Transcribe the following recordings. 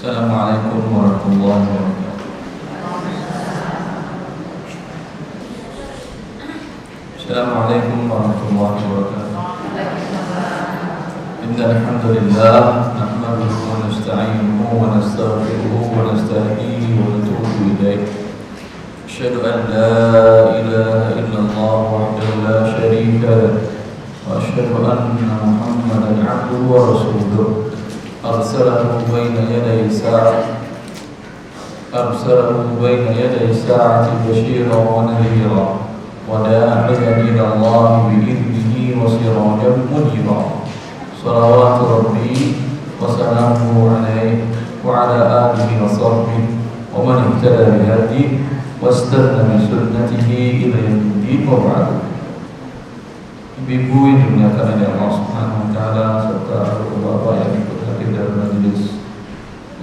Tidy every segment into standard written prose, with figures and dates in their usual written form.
Assalamualaikum warahmatullahi wabarakatuh. Assalamualaikum warahmatullahi wabarakatuh. Innal hamdalillah nahmaduhu wa nasta'inuhu wa nastaghfiruhu wa nastahdihi wa natubu ilaih. Asyhadu an la ilaha illallah wahdahu la syarika lahu wa asyhadu anna Muhammadan 'abduhu wa rasuluh. أرسله بين يدي الساعة بشيرا ونذيرا وداعيا إلى الله بإذنه وسراجا منيرا صلوات ربي وسلامه عليه وعلى آله وصحبه ومن اهتدى بهديه واستنى بسنته إلى يوم الدين وبعد. Ibu-ibu yang dimuliakan oleh Allah Subhanahu wa taala serta bapak yang ikut hadir dalam majelis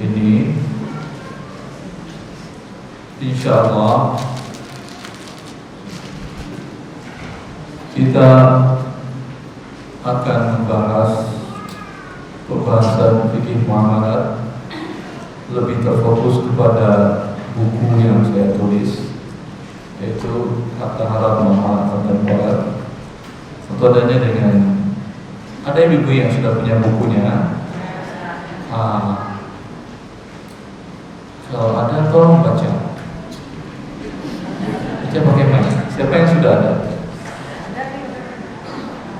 ini, insyaallah kita akan membahas pembahasan fikih muamalat, lebih terfokus kepada buku yang saya tulis, yaitu Harta Haram Muamalat Kontemporer. Tentu adanya dengan ada ibu yang sudah punya bukunya. Kalau ada tolong baca pakai mic. Siapa yang sudah ada?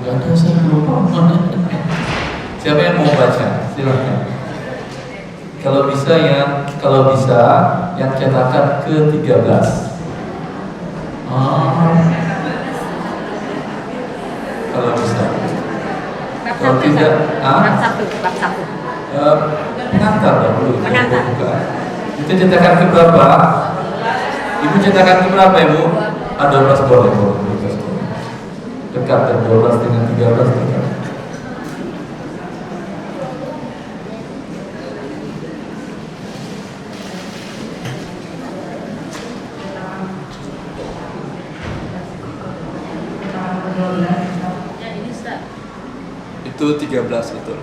Gak ada, saya lupa. Siapa yang mau baca? Silakan. Kalau bisa yang cetakan ke-13. Kalau bisa. Kalau tidak, bab 1. Pengantar dulu. Pengantar. Itu cetakan ke berapa? Ibu cetakan ke berapa, Ibu? Ada 12 boleh. Dekat 12 dengan 13 dekat. Itu 13 betul.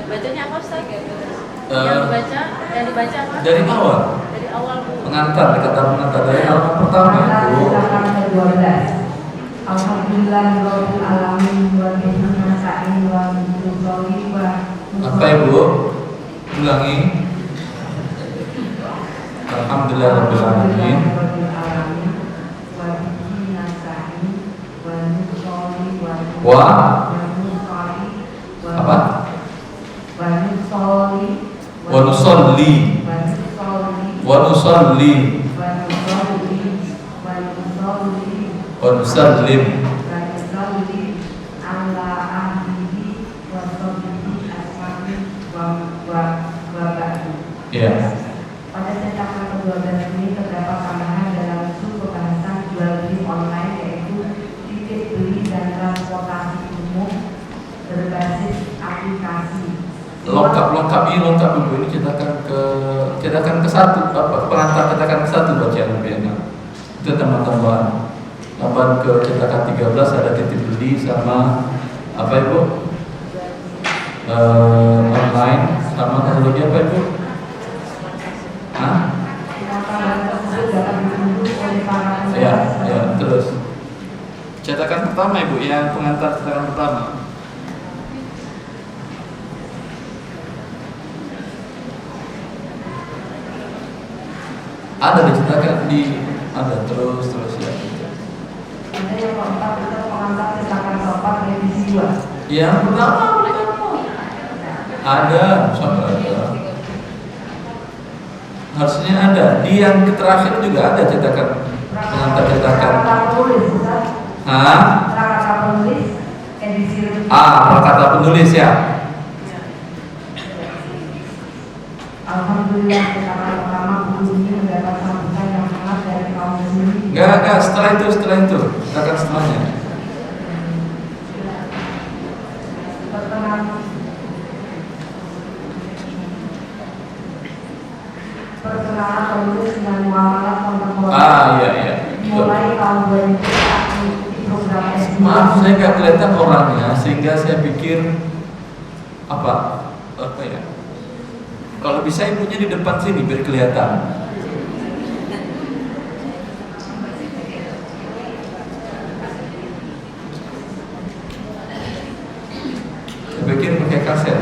Bacanya apa, Ustaz? Yang dibaca apa? Dari awal. Dari awal, Bu. Pengantar dari halaman pertama itu. Alhamdulillahirabbil alamin wa bihi nasta'in wa bihi Apa, Ibu? Ulangi. Alhamdulillahirabbil alamin wa apa? Wa nusalli wa nusallim ala ahlihi wa sahbihi asma'i wa ba'du. Ya. Pada cetakan ke-12 ini terdapat tambahan dalam isu pembahasan jual beli online, yaitu titip beli dan transportasi umum berbasis aplikasi. Lengkap Ibu, ini cetakan ke-1, pengantar cetakan ke-1 bacaan lebih enak. Itu tambahan ke cetakan 13 ada titip beli sama apa, Ibu? Online sama satu lagi apa, Ibu? Ya, terus cetakan pertama, Ibu, yang pengantar cetakan pertama. Ada dicetakan ada terus ya. Ada yang keempat itu pengantar cetakan keempat revisi 2. Yang pertama ada, harusnya ada. Di yang terakhir juga ada cetakan pengantar cetakan. Prakata penulis edisi. Prakata penulis ya. Alhamdulillah cetakan pertama buku ini mendapat sambutan yang hangat dari kaum muslimin. Enggak, setelah itu cetakan setelahnya. Perkenalan penulis dengan muamalah kontemporer. Iya. Mulai tahun 2000 maaf saya nggak kelihatan orangnya sehingga saya pikir apa ya? Kalau bisa ibunya di depan sini biar kelihatan. Saya pikir pakai kaset.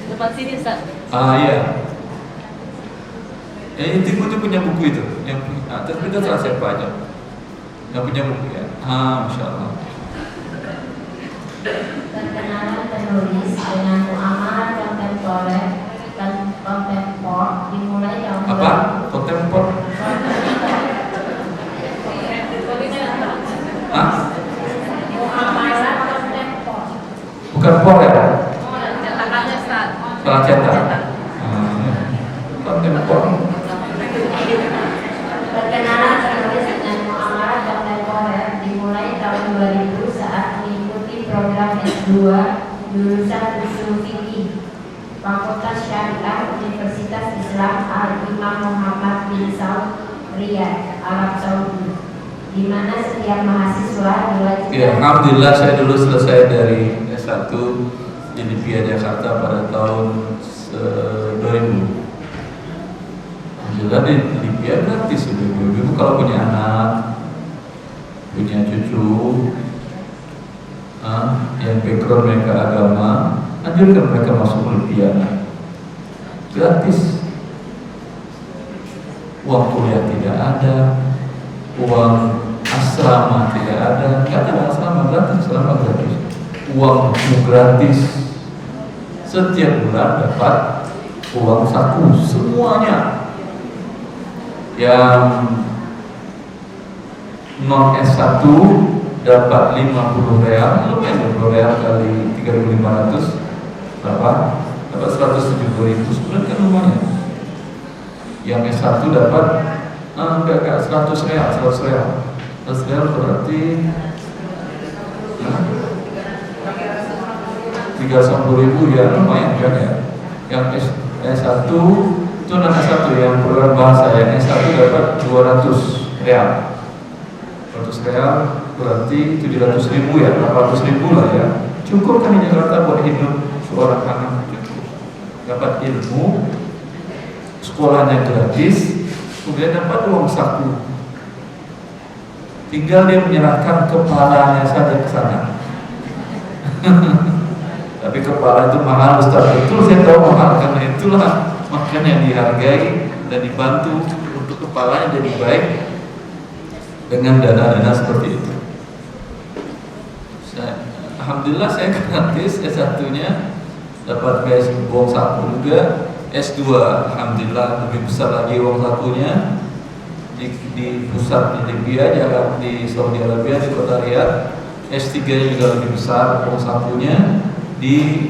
Depan sini Ustaz. Iya. Ibu itu punya buku itu, yang tapi itu salah siapa aja? Yang punya buku ya. Masya Allah. Perkenalan penulis dengan muamalah kontemporer dan kontempor dimulai tahun Apa? Kontempor? muamalah kontempor. Bukan por ya? Cetakannya Ustaz. Salah cetak. Kontempor. Perkenalan penulis dengan muamalah kontemporer dimulai tahun 2000 saat mengikuti program S2 jurusan Usul Fikih Fakultas Syariah Universitas Islam Al-Imam Muhammad bin Saud Riyadh, Arab Saudi, di mana setiap mahasiswa diwajibkan. Ya, alhamdulillah saya dulu selesai dari S1 di LIPIA Jakarta pada tahun 2000. Alhamdulillah di LIPIA gratis. Ibu kalau punya anak, punya cucu, yang background mereka agama, anjurkan mereka masuk LIPIA gratis. Uang kuliah tidak ada, uang asrama tidak ada, nggak ada asrama gratis, asrama gratis, uang buku gratis, setiap bulan dapat uang saku semuanya. Yang non S1 dapat 50 real, lumayan 20 real kali 3.500 berapa? Dapat 170.000 sebulan kan lumayan. Yang S1 dapat enggak 100 real, 100 real. 100 real berarti 310.000 ya, lumayan kan ya. Yang S1 itu non S1 yang program bahasa, yang S1 dapat 200 real. 200 real berarti 700.000 ya, 800.000 lah ya. Cukup kan di Jakarta buat hidup seorang anak, cukup. Dapat ilmu, sekolahnya gratis, kemudian dapat uang saku. Tinggal dia menyerahkan kepalanya saja ke sana. Tapi kepala itu mahal, Ustaz. Betul, saya tahu mahal, karena itulah makanya dihargai dan dibantu untuk kepalanya jadi baik dengan dana-dana seperti itu. Alhamdulillah saya gratis S1-nya, dapat beasiswa uang saku juga. S2 alhamdulillah lebih besar lagi uang sakunya di pusat di Libya, di Saudi Arabia, di kota Riyadh. S3-nya juga lebih besar uang sakunya, di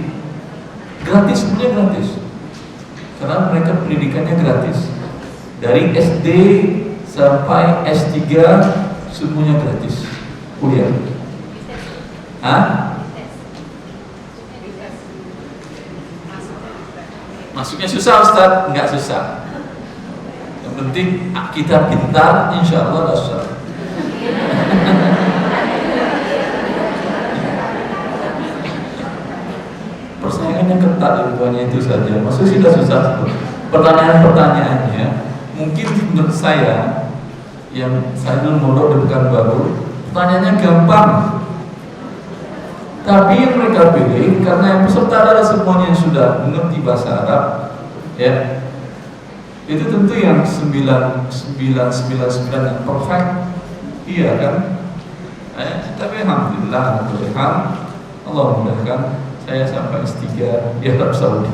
gratis, semuanya gratis. Karena mereka pendidikannya gratis. Dari SD sampai S3 semuanya gratis kuliah. Masuknya susah Ustaz? Enggak susah. Yang penting kita pintar, insya Allah enggak susah. Persaingannya ketat, rupanya itu saja. Maksudnya sudah susah. Pertanyaan-pertanyaannya mungkin menurut saya, yang saya dulu mondok di Pekanbaru, pertanyaannya gampang. Tapi yang mereka pilih karena yang peserta adalah semuanya yang sudah mengerti bahasa Arab, ya. Itu tentu yang 9999 yang perfect, iya kan? Tapi alhamdulillah, Allah mudahkan saya sampai S3 di Arab Saudi.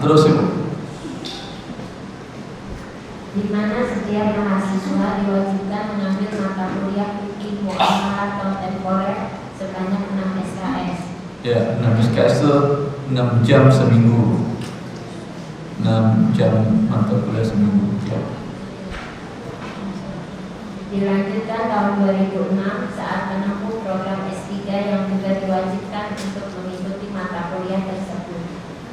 Terus Ibu. Di mana setiap mahasiswa diwajibkan mengambil mata kuliah fikih muamalah kontemporer sebanyak 6 SKS. Ya, 6 SKS itu 6 jam seminggu. 6 jam mata kuliah seminggu. Ya. Dilanjutkan tahun 2006 saat menempuh program S3 yang juga diwajibkan untuk mengikuti mata kuliah tersebut.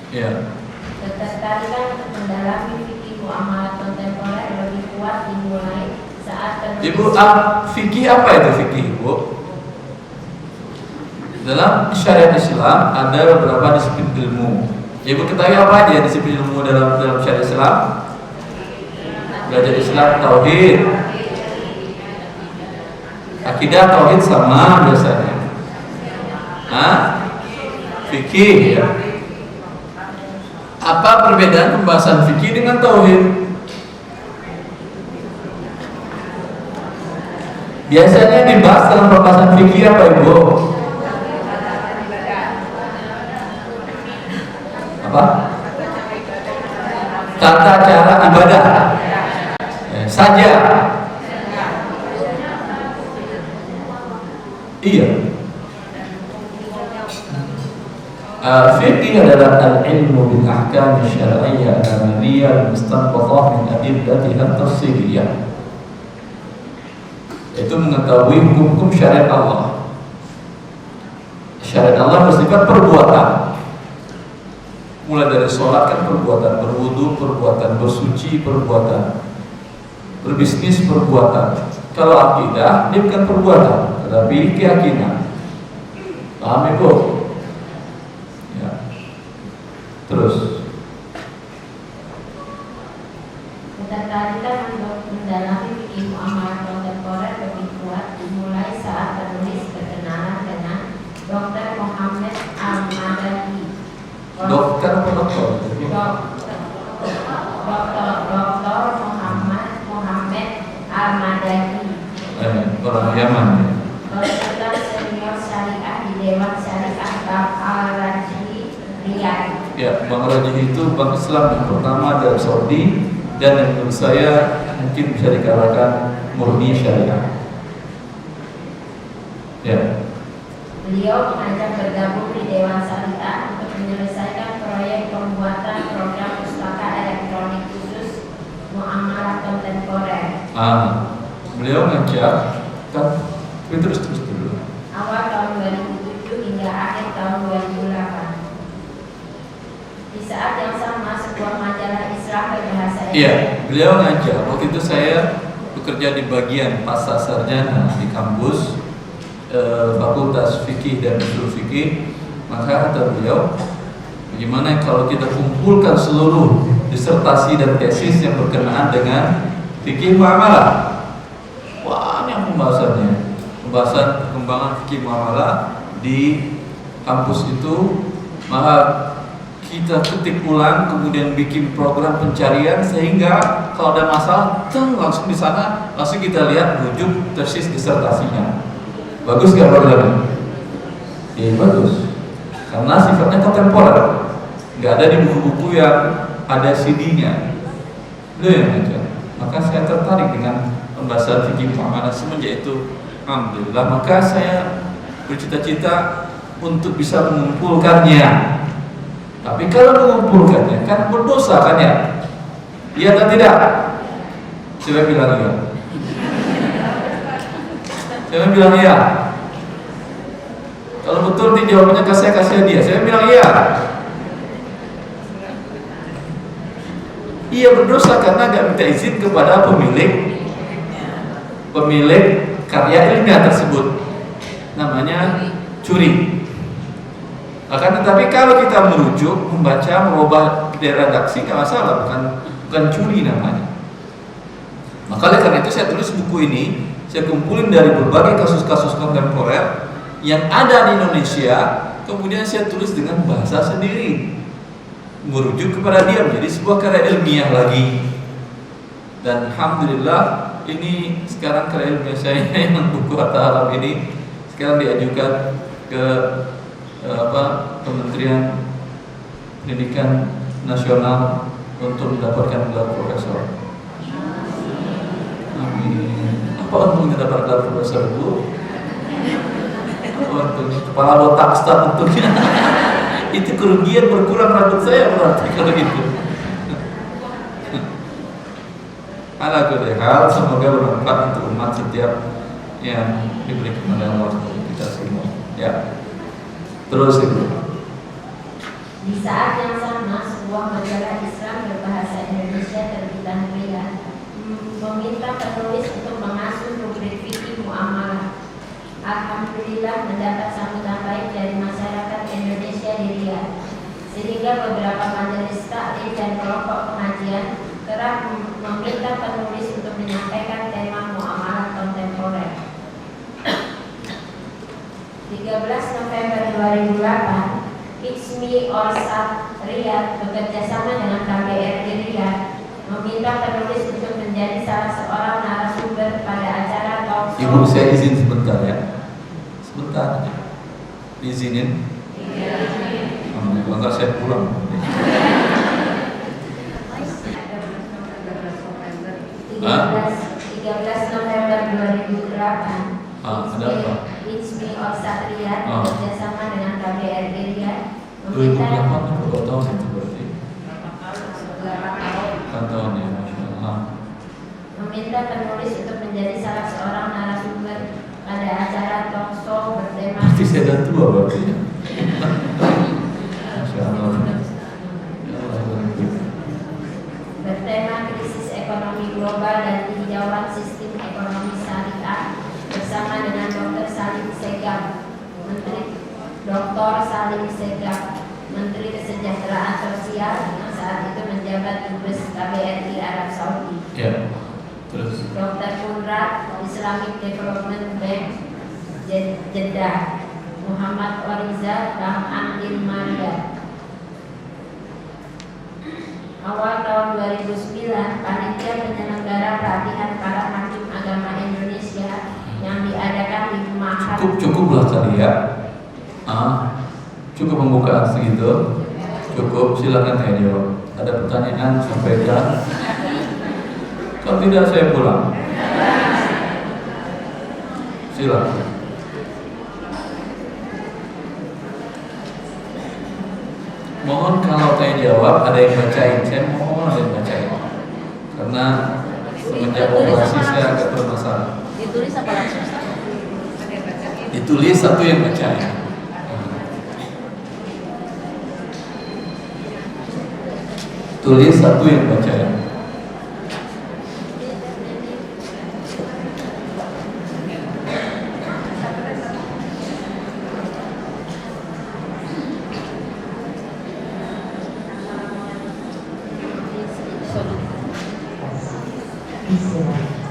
Ya. Ketertarikan untuk mendalami fikih muamalah kontemporer lebih kuat dimulai saat penulis. Ibu, fikih apa itu fikih, Ibu? Dalam syariat Islam ada beberapa disiplin ilmu. Ibu ketahui apa aja disiplin ilmu dalam syariat Islam? Belajar Islam, tauhid, akidah, tauhid sama biasanya. Fikih ya. Apa perbedaan pembahasan fikih dengan tauhid? Biasanya dibahas dalam pembahasan fikih apa, Ibu? Apa? Tata cara ibadah saja. Iya. Fikih adalah al-ilmu bil ahkam syar'iyyah al-amaliyah al-mustanbathah min adillatiha at-tafsiliyah. Itu mengetahui hukum syariat Allah. Syariat Allah bersifat perbuatan. Mulai dari sholat kan perbuatan, berwudu perbuatan, bersuci perbuatan, berbisnis perbuatan. Kalau akidah dia bukan perbuatan, tetapi keyakinan. Paham, Ibu? Ya. Terus ketertarikan untuk mendalami fikih muamalah kontemporer lebih kuat dimulai saat penulis berkenalan dengan Dr. Muhammad Al-Madani. dokter atau dokter? Dr. Muhammad Al-Madani, Orang Yaman. konsultan senior syariah di Dewan Syariah Bank Al-Rajhi, Riyadh. Ya, Bank Rajhi itu bank Islam yang pertama dari Saudi dan yang menurut saya mungkin bisa dikatakan murni syariah. Ya. Beliau mengajak bergabung di Dewan Syariah untuk menyelesaikan proyek pembuatan program pustaka elektronik khusus muamalah kontemporer. Beliau ngajak kan terus dulu. Awal tahun 2007 hingga akhir tahun 2008. Di saat yang sama sebuah majalah Islam berbahasa Inggris. Iya, beliau ngajak. Waktu itu saya bekerja di bagian pasca sarjana di kampus Fakultas Fikih dan Usul Fikih. Maka kata beliau, bagaimana kalau kita kumpulkan seluruh disertasi dan tesis yang berkenaan dengan fikih muamalah. Banyak pembahasan perkembangan fikih muamalah di kampus itu. Maka kita ketik ulang, kemudian bikin program pencarian sehingga kalau ada masalah, langsung di sana langsung kita lihat rujuk tesis disertasinya. Bagus gak programnya? Iya bagus, karena sifatnya kontemporer, nggak ada di buku-buku yang ada CD-nya. Itu yang aja. Maka saya tertarik dengan pembahasan fikih muamalah semenjak itu. Alhamdulillah, maka saya bercita-cita untuk bisa mengumpulkannya. Tapi kalau mengumpulkannya kan berdosa kan ya? Iya atau tidak? Coba bilang iya. Saya bilang iya. Kalau betul nanti jawabannya saya kasih dia. Saya bilang iya. Iya berdosa karena nggak minta izin kepada pemilik karya ilmiah tersebut. Namanya curi. Akan tetapi kalau kita merujuk, membaca, merubah redaksi nggak masalah, bukan curi namanya. Maka oleh karena itu saya tulis buku ini. Saya kumpulin dari berbagai kasus-kasus kontemporer yang ada di Indonesia, kemudian saya tulis dengan bahasa sendiri, merujuk kepada dia menjadi sebuah karya ilmiah lagi. Dan alhamdulillah ini sekarang karya ilmiah saya yang buku Harta Haram ini sekarang diajukan ke Kementerian Pendidikan Nasional untuk mendapatkan gelar profesor. Amin. Apa untungnya dapat gelar profesor, Bu? Apa untungnya? Kepala botak Ustaz untungnya. Itu kerugian berkurang rambut saya berarti kalau gitu. Ala kulli hal, semoga bermanfaat untuk umat setiap yang diberikan oleh Allah untuk kita semua. Ya. Terus Ibu. Di saat yang sama, sebuah majalah Islam berbahasa Indonesia terbit mendapat sambutan baik dari masyarakat Indonesia di Riyadh, sehingga beberapa majelis taklim dan kelompok pengajian kerap meminta penulis untuk menyampaikan tema muamalah kontemporer. 13 November 2008, Ijmi Orsat Riyadh bekerjasama dengan KBRI Riyadh meminta penulis untuk menjadi salah seorang narasumber pada acara talk show. Ibu, saya izin sebentar ya. Sebentar. Diizinin? Iya. Enggak, saya pulang. 13 November 2008, Ada apa? Ijmi Orsat Riyadh bekerjasama dengan KBRI Riyadh 2008 kan berapa tahun itu berarti? 8 tahun ya, Masya Allah. meminta penulis untuk menjadi salah seorang narasumber pada acara talk show bertema. Pasti saya dah tua berarti ya. Masya Allah. Bertema krisis ekonomi global dan tinjauan sistem ekonomi syariah bersama dengan Dr. Salim Segaf, Menteri Kesejahteraan Sosial yang saat itu menjabat Dubes KBRI Arab Saudi. Ya. Terus Dr. Munrat, Islamic Development Bank Jeddah, Muhammad Oriza, Bang Andin Maria. Awal tahun 2009, panitia penyelenggara pelatihan para hakim agama Indonesia yang diadakan di Mahat. Cukuplah kali ya. Cukup pembukaan segitu. Cukup, silakan saya jawab. Ada pertanyaan sampaikan. Kalau tidak saya pulang. Silakan. Mohon kalau saya jawab ada yang bacain. Saya mohon ada yang bacain. Karena semenjak operasi saya agak bermasalah. Ditulis apa langsung? Ditulis, satu yang bacain. Tulis, satu yang bacain.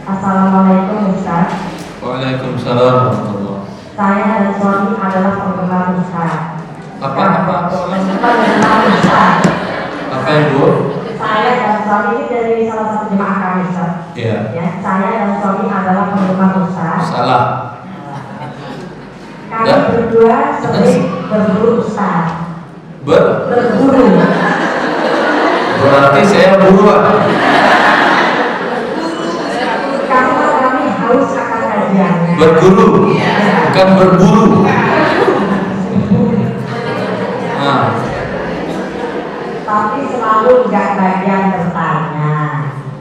Assalamualaikum Ustaz. Waalaikumsalam warahmatullahi. Saya dan suami adalah penggemar Ustaz. Apa Penggemar Ustaz. Apa Ibu? Saya dan suami ini dari salah satu jemaah kami Ustaz. Iya. Ya, saya dan suami adalah penggemar Ustaz. Salah. Kami Dan? berdua sering berburu Ustaz. Berburu. Berarti saya buruan. Karena kami haus akan kajiannya. Berguru, bukan berburu. Nah, Tapi selalu nggak bagian bertanya.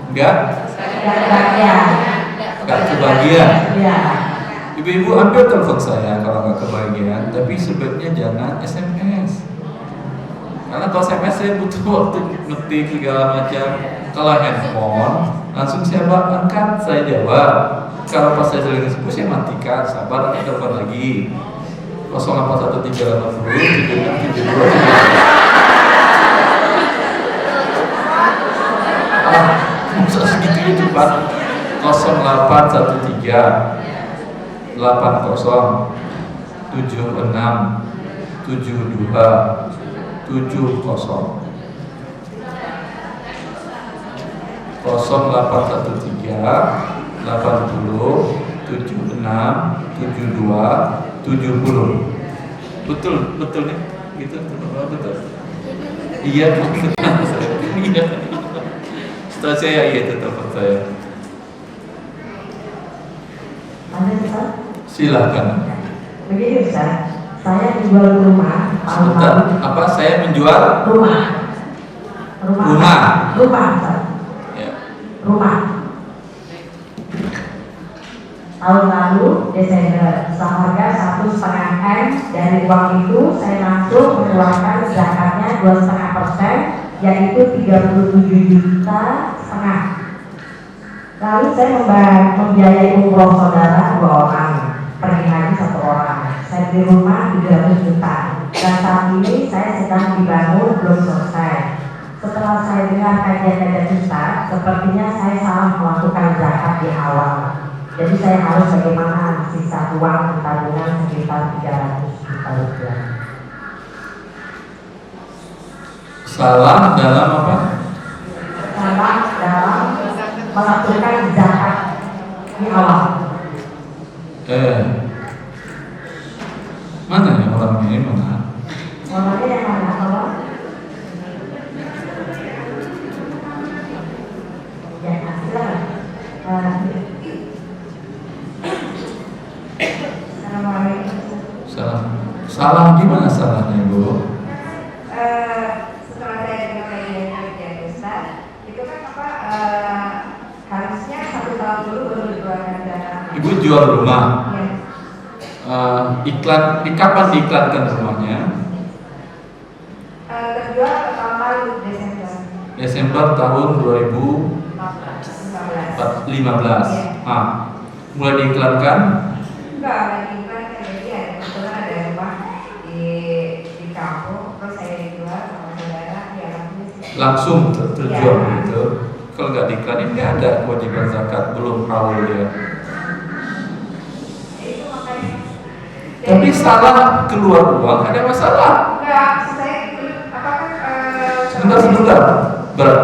enggak Bagian. kebagian. Ya. Ibu-ibu ambil telepon saya kalau nggak kebagian, tapi sebaiknya jangan SMS. Karena kalau SMS saya butuh waktu ngetik segala macam. Kalau handphone langsung saya angkat, saya jawab. Kalau pas saya lagi sepuh saya matikan, sabar nanti telepon lagi. 0813 masa segitunya cepat. 0813 80 76 72 70 0813 80 76 72 70. Betul nih gitu. Betul. Iya. Iya. Setelah saya itu telepon saya. Ada Ustaz? Silakan. Begini Ustaz, saya menjual rumah tahun Sebentar, lalu. apa saya menjual Rumah. Rumah. Ustaz. ya. Rumah. Tahun lalu Desember seharga 1,5 M. Dari uang itu saya langsung mengeluarkan zakatnya 2,5%, yaitu 37,5 juta. Lalu saya membiayai umroh saudara 2 orang, pergi haji 1 orang. Saya di rumah 700 juta. Dan saat ini saya sedang dibangun belum selesai. Setelah saya dengar kajian-kajian Ustaz, sepertinya saya salah melakukan zakat di awal. Jadi saya harus bagaimana sisa uang tabungan sekitar 300 juta rupiah. Salah dalam apa? Salah dalam melakukan zakat di awal. Mana ya orang ini mana? Orangnya yang mana kalau? Ya, silakan. Assalamualaikum. Salah gimana salahnya, Bu? Setelah saya dengar kajian Ustaz, itu kan harusnya 1 tahun dulu baru dikeluarkan dana. Ibu jual rumah. Ya. Iklan di kapan diiklankan rumahnya? Terjual tahun lalu Desember tahun 2015. Mulai diiklankan? Enggak, lagi iklan jadi ada kebetulan ada rumah di kampung, terus saya dijual sama saudara ya Langsung terjual begitu. Kalau nggak diiklanin nggak ada kewajiban zakat, belum haul dia. Tapi salah keluar uang ada masalah. Enggak, saya apakah Sebentar.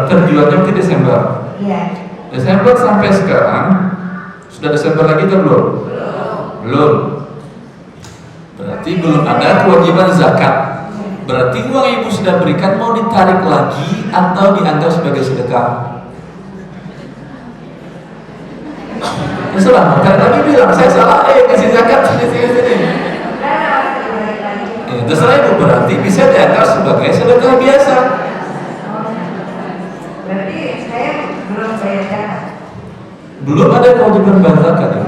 Terjualnya ke Desember. Iya. Desember sampai sekarang sudah Desember lagi atau belum? Belum. Berarti belum ada kewajiban zakat. Berarti uang ibu sudah berikan mau ditarik lagi atau dianggap sebagai sedekah? Terserah. Karena tadi bilang saya salah, kasih zakat sini. Terserah ibu, berarti bisa dianggap sebagai sedekah biasa. Berarti saya belum bayar zakat. Belum ada kewajiban bayar zakat ya.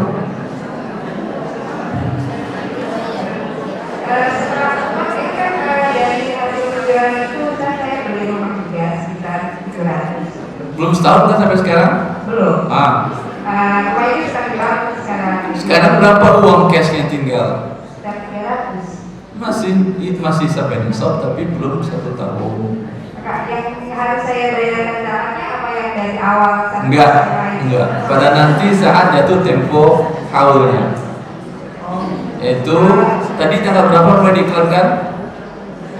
Setelah ini kan dari hasil penjualan itu saya beli rumah juga sekitar 700. Belum setahun kan sampai sekarang? Belum. Rumah ini sudah dibangun sekarang. Sekarang berapa uang cashnya tinggal? Sudah 300. Masih sampai nisab tapi belum 1 tahun. Yang harus saya bayarkan zakarnya apa yang dari awal sampai Enggak. akhir? Pada nanti saat jatuh tempo haulnya. Itu tadi tanggal berapa mulai diiklankan?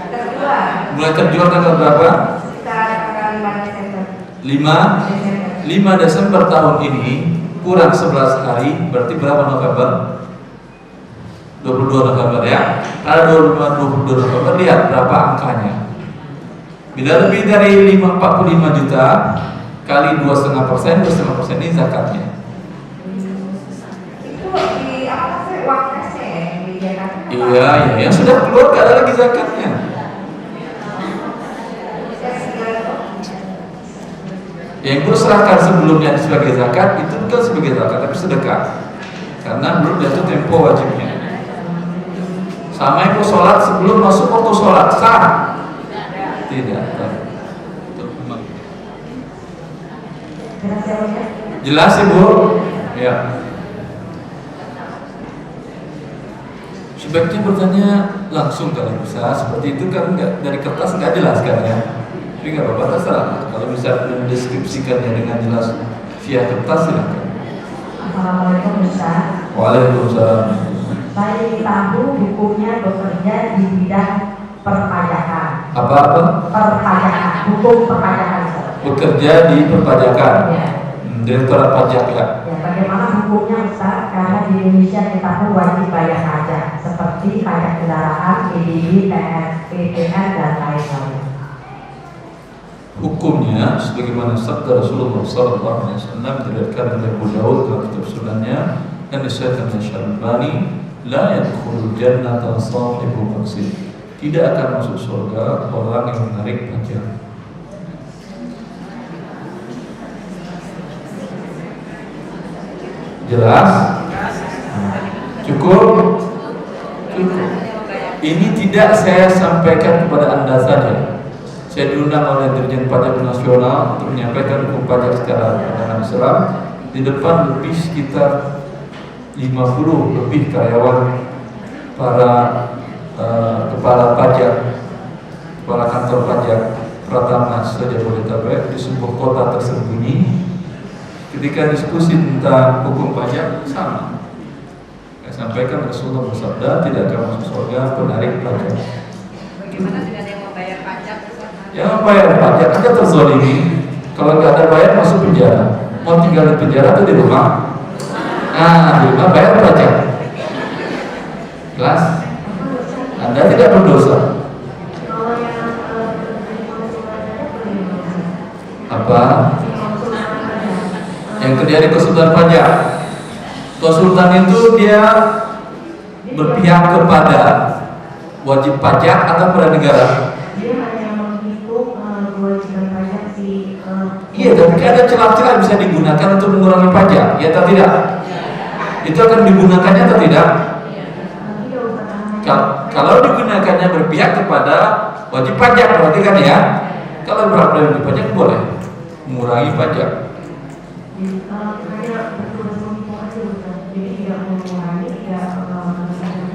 Terjual. Mulai terjual tanggal berapa? Sekitar tanggal 5 Desember. 5 Desember tahun ini kurang 11 hari, berarti berapa November? 22 November ya. Kalau 22 November lihat berapa angkanya. Bila lebih dari 45 juta kali 2,5%, 2,5% ini zakatnya. Itu di apa sih uang kasnya ya di Jakarta? Iya, yang sudah keluar gak ada lagi zakatnya. Yang gue serahkan sebelumnya sebagai zakat itu bukan sebagai zakat tapi sedekah, karena belum jatuh tempo wajibnya. Sama ibu sholat sebelum masuk waktu sholat sah? Tidak. Jelas ibu? Ya. Sebaiknya bertanya langsung kalau bisa. Seperti itu kan nggak, dari kertas nggak jelas kan ya. Tapi nggak apa-apa, terserah. Kalau bisa mendeskripsikannya dengan jelas via kertas silakan. Assalamualaikum Ustaz. Waalaikumsalam. Saya ingin tahu hukumnya bekerja di bidang perpajakan. Apa? Perpajakan, hukum perpajakan. Bekerja di perpajakan. Ya. Direktorat pajak ya. Ya, bagaimana hukumnya Ustaz? Karena di Indonesia kita pun wajib bayar pajak seperti pajak kendaraan, PDB, PPN dan lain-lain. Hukumnya sebagaimana sabda Rasulullah SAW diriwayatkan oleh Abu Dawud dalam kitab sunannya dan disahihkan oleh Syalbani, la yadkhulul jannata sahibu maqsid. Tidak akan masuk surga orang yang menarik pajak. Jelas? Cukup? Cukup. Ini tidak saya sampaikan kepada Anda saja. Saya diundang oleh Dirjen Pajak Nasional untuk menyampaikan hukum pajak secara pandangan Islam. Di depan lebih sekitar 50 lebih karyawan para kepala pajak, kepala kantor pajak Pratama se-Jabodetabek di sebuah kota tersembunyi. Ketika diskusi tentang hukum pajak sama, saya sampaikan Rasulullah bersabda, tidak akan masuk surga penarik pajak. Bagaimana dengan yang membayar pajak? Yang membayar pajak Anda terzolimi. Kalau nggak ada bayar masuk penjara. Mau tinggal di penjara atau di rumah? Nah, di rumah bayar pajak. Kelas? Anda tidak berdosa. Apa? Yang kerja di konsultan pajak. Konsultan itu dia berpihak kepada wajib pajak atau pada negara. Dia hanya menghitung kewajiban pajak si. Iya, tapi ada celah-celah bisa digunakan untuk mengurangi pajak, ya atau tidak? Itu akan digunakannya atau tidak? Kalau digunakannya berpihak kepada wajib pajak, berarti kan ya? Kalau berapa wajib pajak boleh mengurangi pajak.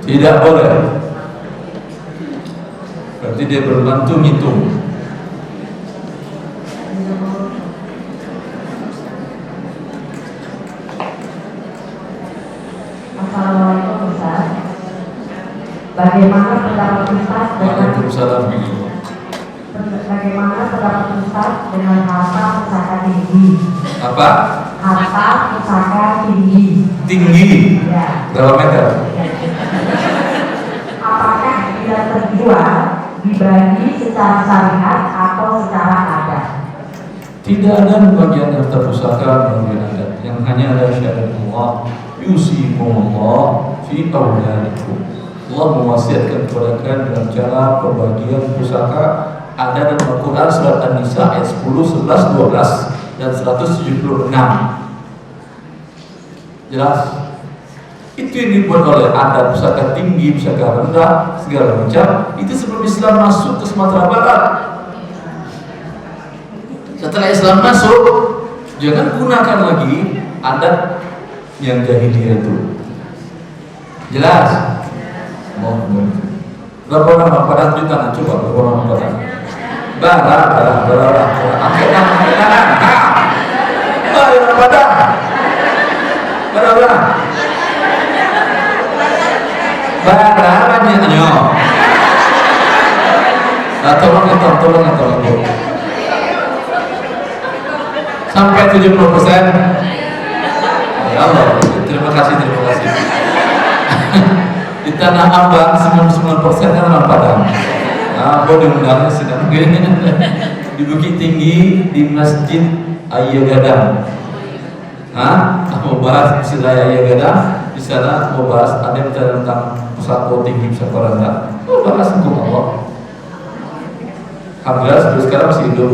Tidak boleh. Berarti dia berbantu ngitung. Assalamualaikum Ustaz. Bagaimana pendapat Ustaz dengan harta pusaka tinggi? Apa? Harta pusaka tinggi. Tinggi. Ya. Berapa meter? Apakah bila terjual dibagi secara syariat atau secara adat? Tidak ada bagian harta pusaka melalui adat. Yang hanya ada syahadat Allah, yusikumullah fi auladikum. Allah mewasiatkan kepada kalian dalam cara pembagian pusaka. Ada dalam Al-Quran surat An-Nisa ayat 10, 11, 12 dan 176. Jelas? Itu yang dibuat oleh adat, pusaka tinggi, pusaka rendah, segala macam. Itu sebelum Islam masuk ke Sumatera Barat. Setelah Islam masuk, jangan gunakan lagi adat yang jahiliyah itu. Jelas? Mohon. Berapa nama pada di tangan? Coba berapa nama pada? Bara. Angkat tangan. Ayo pada. Bara. Banyak nyo. Tolong. Sampai 70%. Ya Allah, terima kasih. Di Tanah Abang 99% kan orang Padang. Nah, mudah-mudahan sedang di Bukit Tinggi di Masjid Ayagadang. Mau bahas istilah Ayagadang, di sana mau bahas ada yang bicara tentang pusaka tinggi, pusaka rendah. Bahas hukum Allah. Alhamdulillah sampai sekarang masih hidup.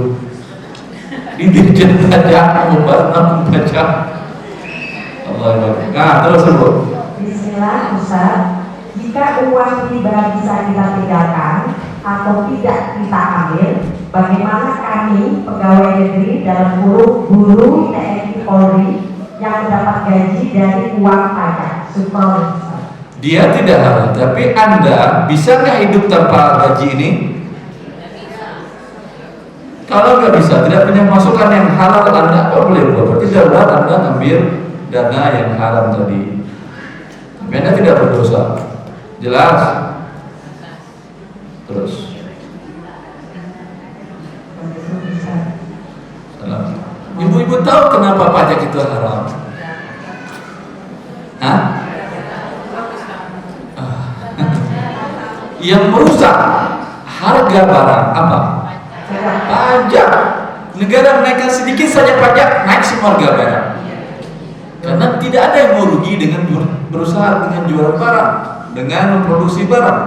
Di dirjen pajak mau bahas tentang pajak. Allah. Nah, terus sebut. Bismillah Ustaz. Jika uang riba bisa kita tinggalkan atau tidak kita ambil, bagaimana kami pegawai negeri dalam guru TNI Polri yang mendapat gaji dari uang pajak? Dia tidak halal, tapi Anda bisa nggak hidup tanpa gaji ini? Kalau nggak bisa, tidak punya masukan yang halal, Anda apa boleh buat? Berarti darurat Anda ambil dana yang haram tadi. Tapi Anda tidak berdosa. Jelas? Terus. Salam. Ibu-ibu tahu kenapa pajak itu haram? Yang merusak harga barang apa? Pajak. Negara menaikkan sedikit saja pajak, naik semua harga barang. Karena tidak ada yang mau rugi dengan berusaha dengan jualan barang, dengan memproduksi barang.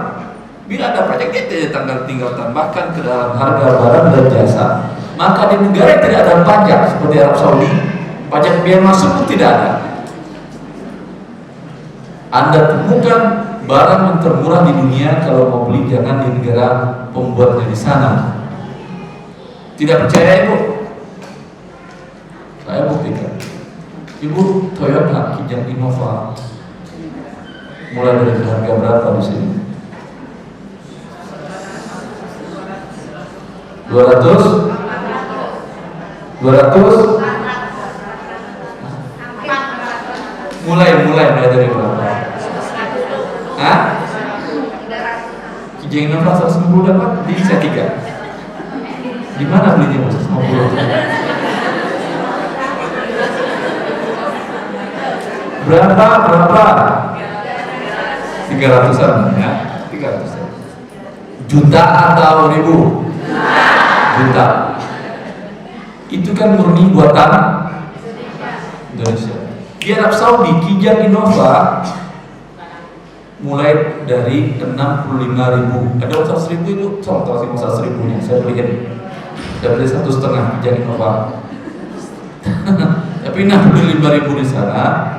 Bila ada pajak kita tinggal tambahkan ke dalam harga barang dan jasa. Maka di negara yang tidak ada pajak seperti Arab Saudi, pajak biaya masuk pun tidak ada. Anda temukan barang yang termurah di dunia, kalau mau beli jangan di negara pembuatnya di sana. Tidak percaya ibu? Saya buktikan. Ibu Toyota Kijang Innova Mulai dari harga berapa di sini? 200? Mulai dari berapa? Hah? Kijang Innova 150 dapat di Salatiga. Di mana belinya 150? Berapa? 300-an ya? 300-an. Juta atau ribu? Juta. Itu kan murni buatan Indonesia. Di Arab Saudi, Kijang Innova mulai dari 65.000. Ada 100.000 itu, contoh 100.000-nya saya beliin. Saya beli 1,5 Kijang Innova. Tapi 65.000 di sana,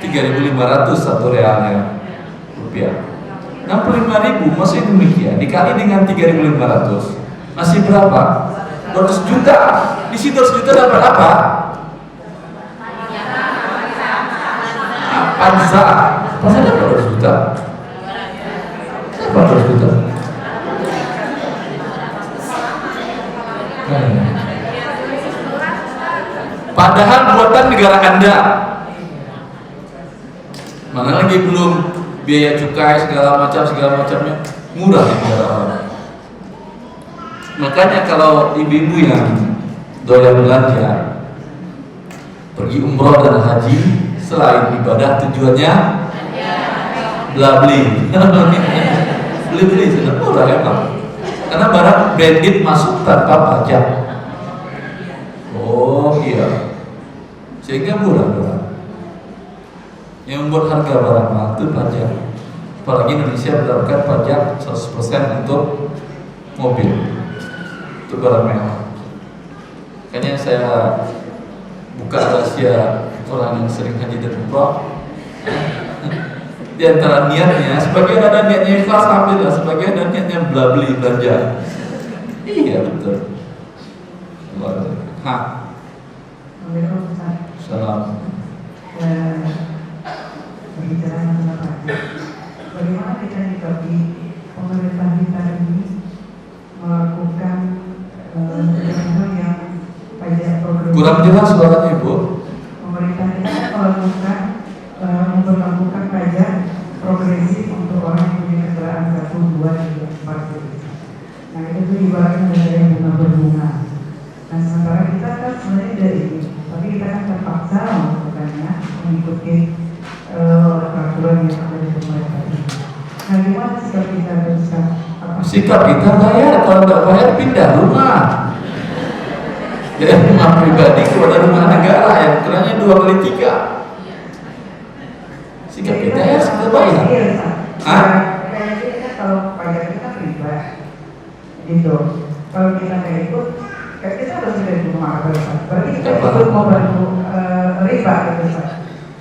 3.500 satu realnya rupiah. 65.000 masih demikian dikali dengan 3.500 masih berapa? 200 juta. Di situ 200 juta dapat apa? Avanza dapat 200 juta. Dapat 200 juta. Padahal buatan negara Anda. Mana lagi belum biaya cukai segala macamnya murah di negara orang. Makanya kalau ibu-ibu yang doyan belanja pergi umroh dan haji, selain ibadah tujuannya beli sudah murah emang. Karena barang branded masuk tanpa pajak. Oh iya, sehingga murah. Yang membuat harga barang mahal itu pajak. Apalagi Indonesia menerapkan pajak 100% untuk mobil, itu barang mewah. Makanya saya buka rahasia orang yang sering haji dan umrah. Di antara niatnya, sebagian ada niatnya ikhlas alhamdulillah, sebagian ada niatnya beli belanja. Iya betul. Salam. Berbicara masalah pajak, bagaimana kita menyikapi pemerintah kita ini melakukan hal yang pajak progresif? Kurang jelas suaranya Ibu. Pemerintah kita memperlakukan pajak progresif untuk orang yang punya kendaraan 1, 2, 3, 4. Nah itu ibaratnya dengan bunga berbunga. Nah sementara kita kan sebenarnya dari ini, tapi kita kan terpaksa melakukannya mengikuti peraturan yang ada di pemerintah ini. Nah gimana sikap kita bisa? Sikap kita bayar, kalau nggak bayar pindah rumah. Dari rumah pribadi kepada rumah negara yang ukurannya 2 kali 3. Sikap kita ya kita bayar. Kayaknya kita kalau pajak kita pribadi, gitu. Kalau kita nggak ikut, kita harus dari rumah besar. Berarti kita ikut membantu riba gitu.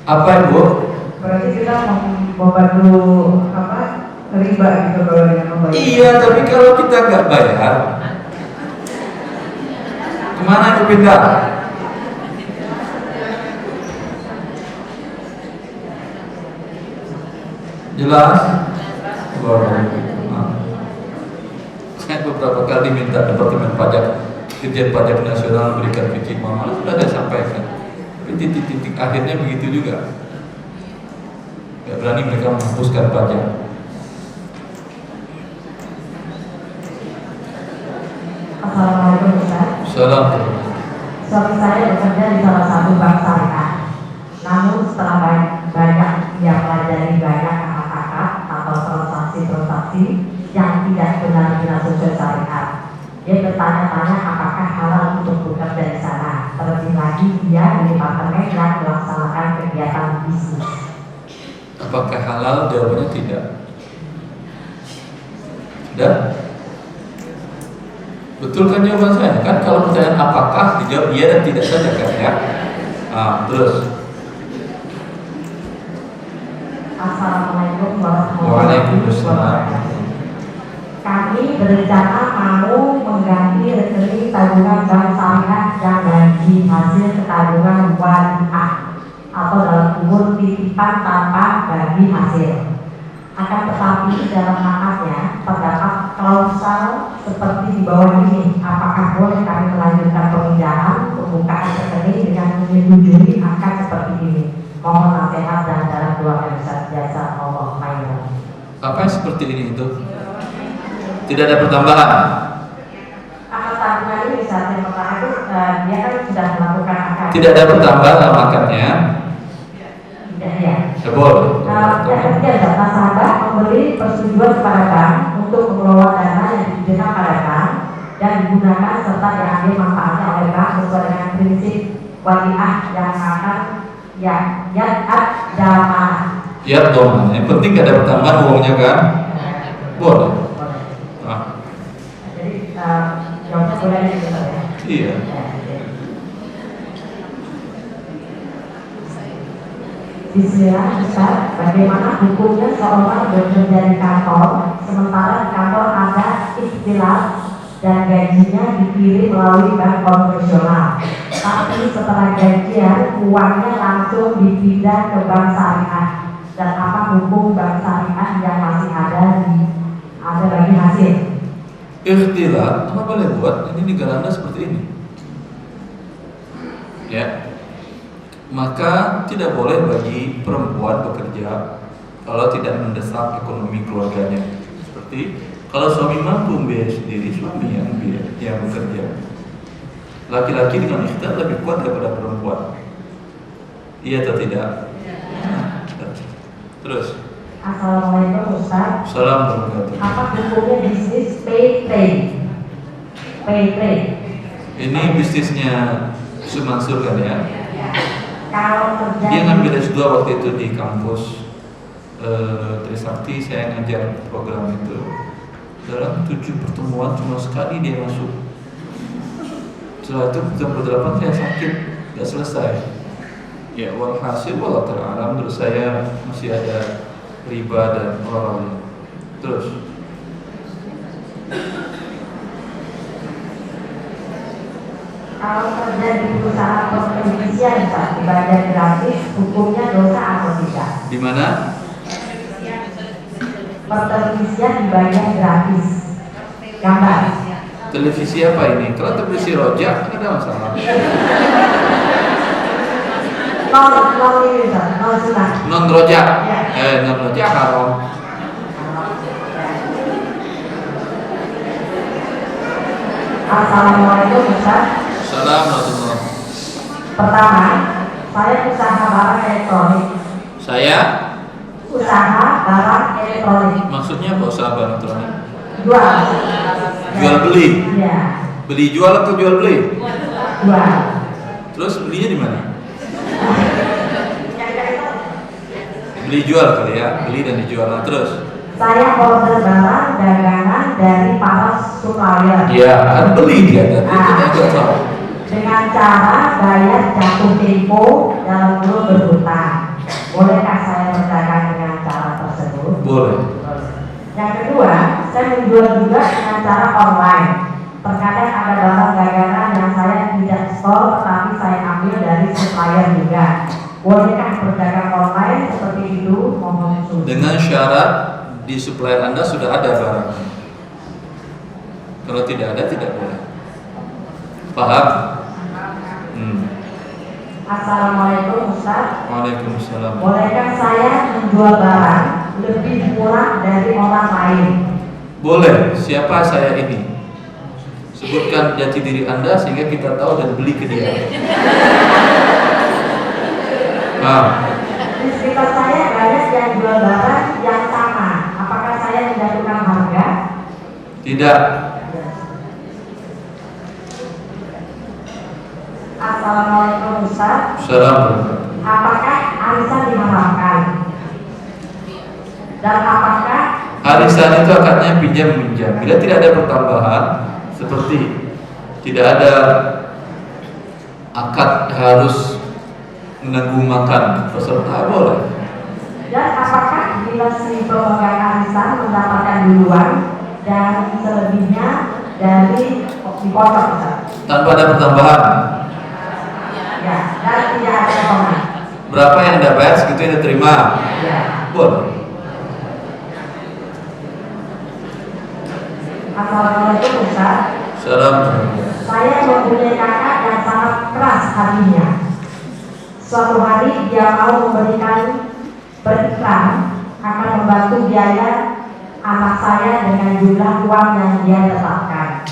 Apa Ibu? Berarti kita membantu riba gitu kalau dengan membayar. Iya, tapi kalau kita nggak bayar, kemana itu pindah? Jelas? Saya beberapa kali minta Departemen Pajak, Dirjen Pajak Nasional berikan fikih malah sudah saya sampaikan. Tapi titik-titik akhirnya begitu juga. Gak berani mereka menghapuskan pajak. Assalamualaikum Ustaz. Assalamualaikum. Suami saya bekerja di salah satu bank syariah. Namun setelah banyak dia pelajari banyak kata-kata atau transaksi-transaksi yang tidak benar-benar sesuai syariat, dia bertanya-tanya apakah halal untuk bekerja di sana. Terlebih lagi dia di departemen yang melaksanakan kegiatan bisnis. Apakah halal? Jawabannya tidak. Dan betul kan jawaban saya? Kan kalau pertanyaan apakah dijawab iya dan tidak saja kan ya. Terus. Assalamualaikum warahmatullahi wabarakatuh. Kami berencana mau mengganti rekening tabungan bank syariah yang gaji hasil tabungan wadiah atau dalam umur titipan tanpa bagi hasil. Akan tetapi dalam akadnya terdapat klausal seperti di bawah ini. Apakah boleh kami melanjutkan pemindahan pembukaan rekening dengan menyetujui akad seperti ini? Mohon nasihat dan jalan keluar yang bisa jasa Allah khairan. Apa yang seperti ini itu? Tidak ada pertambahan. Akad tabungan ini misalnya pertama itu dia kan sudah melakukan akad. Tidak ada pertambahan dalam akadnya. Tidak ya. Boleh. Yang ketiga, nasabah memberi persetujuan kepada bank untuk mengelola dana yang diberikan pada bank dan digunakan serta diambil manfaatnya oleh bank sesuai dengan prinsip wadiah yang akan yat jamaah. Ya dong. Yang penting gak ada pertambahan uangnya kan? Boleh. Jadi jawabnya boleh gitu ya. Iya. Bismillah, Ustaz, bagaimana hukumnya seorang bekerja di kantor sementara di kantor ada istilah dan gajinya dikirim melalui bank konvensional, tapi setelah gajian uangnya langsung dipindah ke bank syariah, dan apa hukum bank syariah yang masih ada bagi hasil? Ikhtilat, apa boleh buat? Ini negara Anda seperti ini. Ya. Maka tidak boleh bagi perempuan bekerja kalau tidak mendesak ekonomi keluarganya. Seperti kalau suami mampu membiayai sendiri, suami yang bekerja. Laki-laki dengan ikhtiar lebih kuat daripada perempuan. Iya atau tidak? Terus. Assalamualaikum Ustaz. Assalamualaikum. Apa hukumnya bisnis pay trade? Pay trade. Ini bisnisnya Sumansur kan ya? Kalau terjadi, dia ngambil S2 waktu itu di kampus Trisakti. Saya ngajar program itu. Dalam 7 pertemuan cuma sekali dia masuk. Setelah itu pertemuan 8 saya sakit, gak selesai. Ya walhasil wallah ta'ala, menurut saya masih ada riba dan orang. Terus kalau kerja di perusahaan pertelevisian saat dibayar gratis, hukumnya dosa atau tidak? di mana? Pertelevisian dibayar gratis, gambar. Televisi apa ini? Kalau televisi rojak kan ada masalah. Non ini non sunnah. Non rojak, non rojak haram. Assalamualaikum Ustaz. Assalamualaikum. Pertama, saya usaha barang elektronik. Saya? Usaha barang elektronik. Maksudnya apa usaha barang elektronik? Jual. Jual beli? Iya. Beli jual atau jual beli? Jual. Terus belinya di mana? Beli jual kali ya, beli dan dijual. Nah, terus? Saya order barang dagangan dari para supplier. Iya, kan beli dia tadi. Kita tahu. Dengan cara bayar jatuh tempo dalam kurun berhutang. Bolehkah saya berdagang dengan cara tersebut? Boleh. Yang kedua, saya menjual juga dengan cara online. Terkadang ada barang dagangan yang saya tidak store, tetapi saya ambil dari supplier juga. Bolehkah berdagang online seperti itu? Mohon solusi. Dengan syarat di supplier Anda sudah ada barang. Kalau tidak ada, tidak boleh. Paham? Assalamualaikum Ustaz. Waalaikumsalam. Bolehkah saya menjual barang lebih murah dari orang lain? Boleh. Siapa saya ini? Sebutkan jati diri Anda sehingga kita tahu dan beli ke dia. Di sekitar saya banyak yang jual barang yang sama. Apakah saya menjatuhkan harga? Tidak. Assalamualaikum Ustaz. Assalamualaikum. Apakah arisan diharamkan? Dan apakah Arisan itu akadnya pinjam minjam. Bila tidak ada pertambahan, seperti tidak ada akad harus menanggung makan peserta, boleh. dan apakah bila si pemegang arisan mendapatkan duluan dan selebihnya dari dipotong Ustaz? Tanpa ada pertambahan. Ya, dan tidak ada potongan. Berapa yang Anda bayar, segitu yang diterima. Ya. Boleh. Assalamualaikum Ustaz. Salam. Saya mempunyai kakak yang sangat keras hatinya. Suatu hari dia mau beriklan akan membantu biaya anak saya dengan jumlah uang yang dia tetapkan.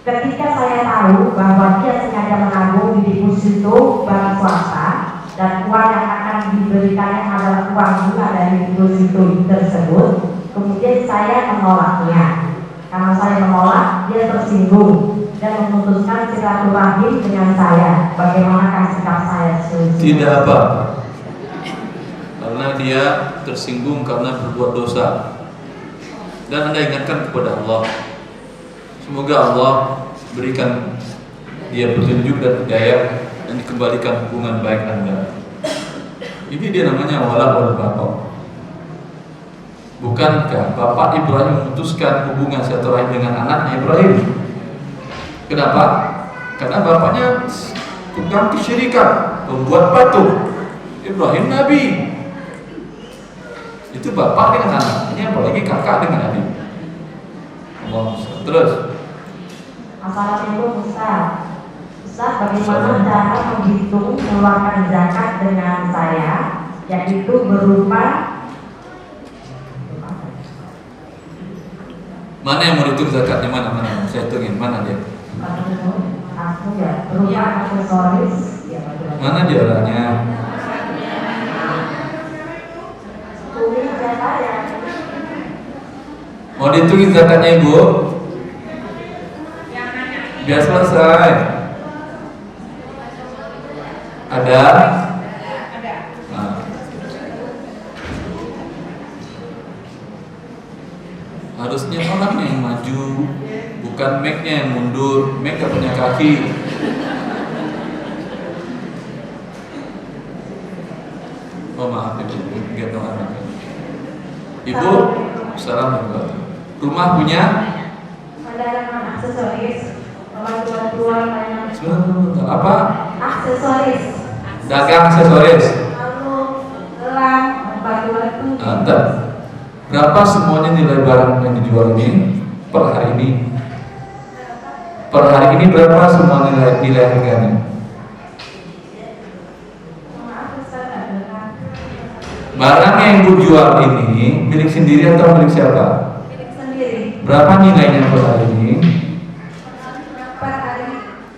Ketika saya tahu bahwa dia sengaja menabung di deposito bank swasta dan uang yang akan diberikannya adalah uang bunga dari deposito tersebut, kemudian saya menolaknya. Karena saya menolak, dia tersinggung dan memutuskan silaturahim dengan saya. Bagaimanakah sikap saya? Tidak apa, karena dia tersinggung karena berbuat dosa. Dan Anda ingatkan kepada Allah. Semoga Allah berikan dia petunjuk dan hidayah dan dikembalikan hubungan baik Anda. Ini dia namanya wala wal bara. Bukankah Bapak Ibrahim memutuskan hubungan silaturahim dengan anaknya Ibrahim? Kenapa? Karena bapaknya tukang kesyirikan, membuat patung. Ibrahim Nabi. Itu bapak dengan anaknya, apalagi kakak dengan adik. Allah. Terus. Assalamualaikum Ustaz. Ustaz, bagaimana cara menghitung mengeluarkan zakat dengan saya, yaitu berupa mana yang mau dihitung zakatnya, mana? Saya hitungin, mana dia? aku ya, berupa aksesoris. Ya, mana dia orangnya? tulis zakat ya. Mau dihitungin zakatnya Ibu? Biar selesai. Ada? Nah. Harusnya orang yang maju, bukan Mac-nya yang mundur. Mac gak punya kaki. Oh maaf Ibu, gendong anaknya. Ibu, salam Ibu. Rumah punya? Kendaraan aksesoris, bantuan banyak. Sebentar, apa? Aksesoris. Dagang aksesoris. Lalu gelang, batu-batu. Ntar, berapa semuanya nilai barang yang dijual ini per hari ini? Per hari ini berapa semua nilai harganya? Barang yang Ibu jual ini milik sendiri atau milik siapa? Milik sendiri. Berapa nilainya per hari ini? Per hari.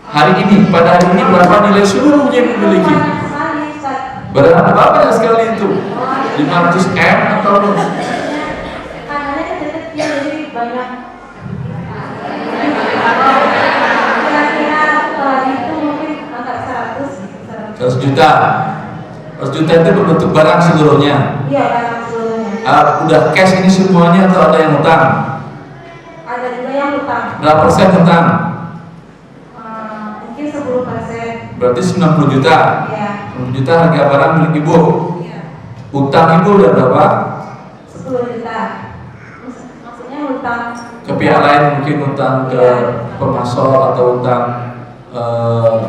Hari ini, pada hari ini berapa nilai seluruhnya yang dimiliki? Berapa banyak sekali itu? 500 M atau Tangannya kecil-kecil jadi banyak. Kira-kira setelah itu mungkin angka 100 gitu. 100 juta. 100 juta itu berbentuk barang seluruhnya. Iya, barang seluruhnya. Udah cash ini semuanya atau ada yang hutang? Ada juga yang hutang. Berapa persen hutang? Mungkin 10%. Berarti 90 juta. Iya. 90 juta harga barang milik Ibu. Iya. Hutang Ibu udah berapa? 10 juta. Maksudnya hutang Ke pihak lain, mungkin hutang ke pemasok atau hutang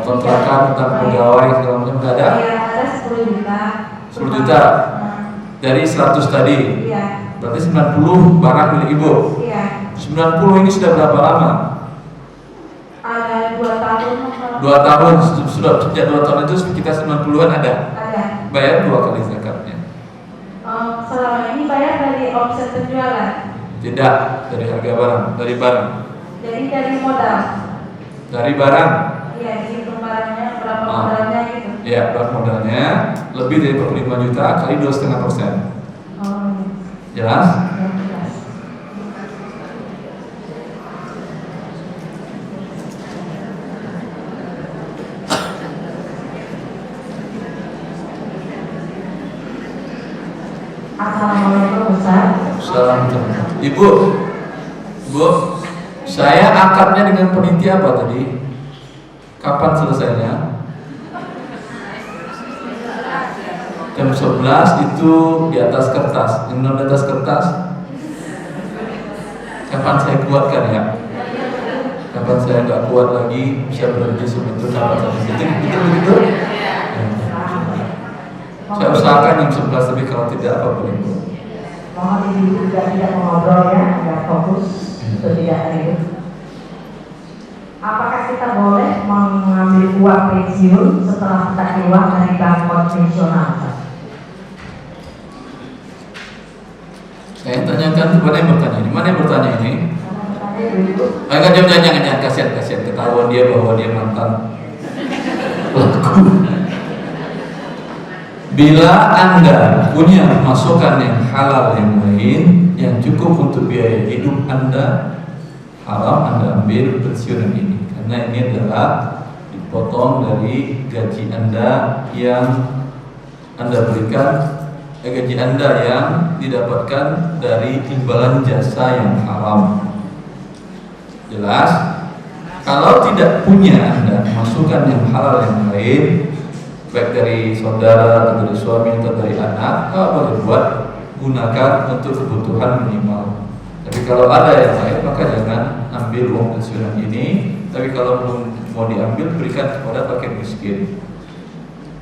kontrakan, hutang pegawai segala macam, nggak ada? Iya, ada 10 juta. 10 juta dari 100 tadi. Iya. Berarti 90 barang milik Ibu. Iya. 90 ini sudah berapa lama? Ada 2 tahun. 2 tahun. Sudah sejak 2 tahun itu sekitar 90-an ada. Ada. Bayar 2 kali zakatnya. Selama ini bayar dari omset penjualan. Tidak, dari harga barang, dari barang. Jadi dari modal. Dari barang. Iya, dihitung barangnya berapa modalnya gitu. Ya, berapa modalnya? Lebih dari 45 juta kali 2,5%. Jelas? Ya, jelas. Assalamualaikum Ustaz. Assalamualaikum. Ibu, saya akadnya dengan penitia apa tadi? Kapan selesainya? Jam 11 itu di atas kertas. Yang di atas kertas kapan saya kuatkan ya? Kapan saya nggak kuat lagi bisa berhenti sebentar, kapan saya begitu? Saya usahakan jam 11 lebih, kalau tidak apa boleh. Mohon ibu juga tidak mengobrol ya, agar fokus untuk tidak ribut. Apakah kita boleh mengambil uang pensiun setelah kita keluar dari bank konvensional? Saya tanyakan kepada yang bertanya ini. Mana yang bertanya ini? Jangan kasihan ketahuan dia bahwa dia mantan pelaku. Bila Anda punya masukan yang halal yang lain yang cukup untuk biaya hidup Anda, haram Anda ambil pensiunan ini, karena ini adalah dipotong dari gaji Anda yang Anda berikan, gaji Anda yang didapatkan dari imbalan jasa yang haram. Jelas? Kalau tidak punya Anda masukan yang halal yang lain, baik dari saudara atau dari suami atau dari anak, boleh buat, gunakan untuk kebutuhan minimal. Tapi kalau ada yang lain, maka jangan ambil uang pensiunan ini. Tapi kalau belum mau diambil, berikan kepada fakir miskin.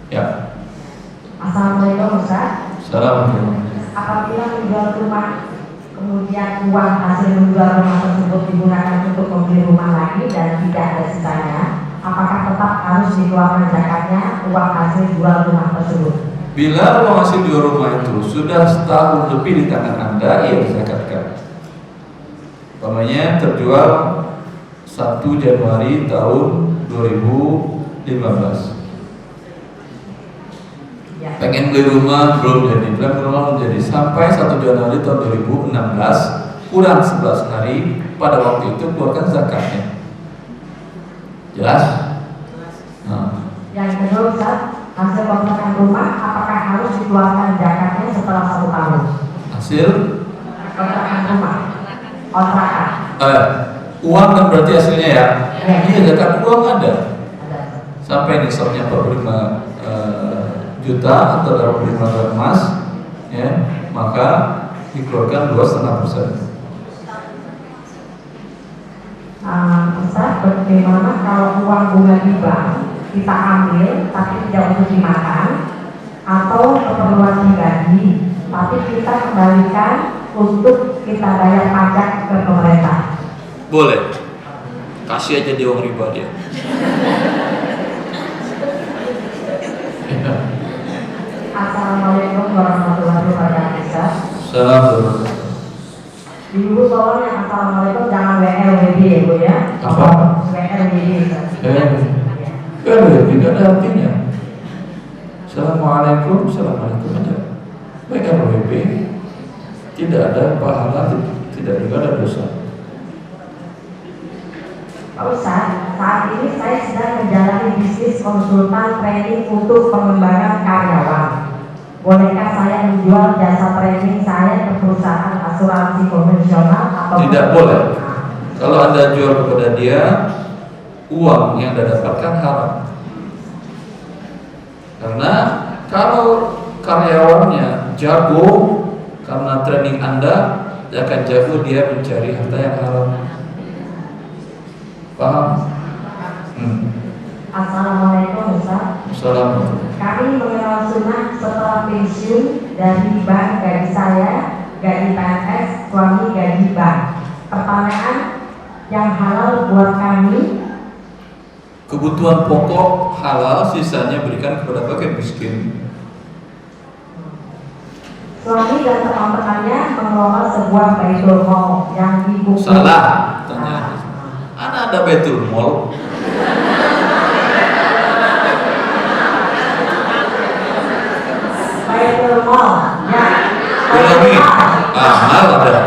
Ya. Assalamualaikum Ustaz. Assalamualaikum. Apabila menjual rumah, kemudian uang hasil menjual rumah tersebut digunakan untuk membeli rumah lagi dan tidak ada sisanya, apakah tetap harus dikeluarkan zakatnya uang hasil jual rumah tersebut? Bila uang hasil jual rumah itu sudah setahun lebih di tangan Anda, ia dizakatkan. Umpamanya terjual 1 Januari tahun 2015. Pengen beli rumah belum jadi, sampai 1 Januari tahun 2016, kurang 11 hari, pada waktu itu keluarkan zakatnya. Jelas? Nah. Yang kedua Ustaz, hasil kontrakan rumah apakah harus dikeluarkan zakatnya setelah 1 tahun? Hasil kontrakan rumah, kontrakan. Uang kan berarti hasilnya ya? Iya, zakat uang ada. Sampai nisabnya 45 juta atau 25 gram emas, ya, maka dikeluarkan 2,5%. Ustaz, bagaimana kalau uang bunga di bank kita ambil tapi tidak untuk dimakan atau keperluan pribadi, tapi kita kembalikan untuk kita bayar pajak ke pemerintah? Boleh. Kasih aja dia uang riba dia. Assalamualaikum warahmatullahi wabarakatuh. Assalamualaikum. Ibu tolong yang assalamualaikum jangan WLWD ya Bu ya. Apa? WLWD. Tidak ada artinya. Assalamualaikum aja. WLWD tidak ada pahala, tidak juga ada dosa. Pak Ustaz, saat ini saya sedang menjalani bisnis konsultan training untuk pengembangan karyawan. Bolehkah saya menjual jasa training saya ke perusahaan asuransi konvensional atau tidak boleh? Kalau Anda jual kepada dia, uang yang Anda dapatkan haram. Karena kalau karyawannya jago karena training Anda, dia akan jago dia mencari harta yang haram. Paham? Assalamualaikum Ustaz. Assalamualaikum. Kami mengenal sunnah setelah pensiun dari bank gaji saya, gaji PNS, suami gaji bank. Pertanyaan, yang halal buat kami? Kebutuhan pokok halal, sisanya berikan kepada fakir miskin. Suami dan teman-temannya mengelola sebuah baitul mal yang dibuka. Salah, tanya. Ada baitul mal. Baitul mal, ya. Ulangi. Mal ada.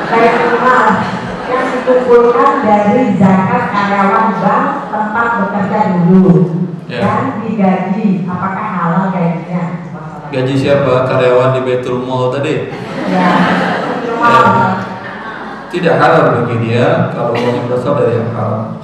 Baitul mal yang dikumpulkan dari zakat karyawan bank tempat bekerja dulu dan digaji. Apakah halal gajinya? Gaji siapa? Karyawan di Baitul Mal tadi? Ya. Tidak halal bagi dia kalau uangnya berasal dari yang haram.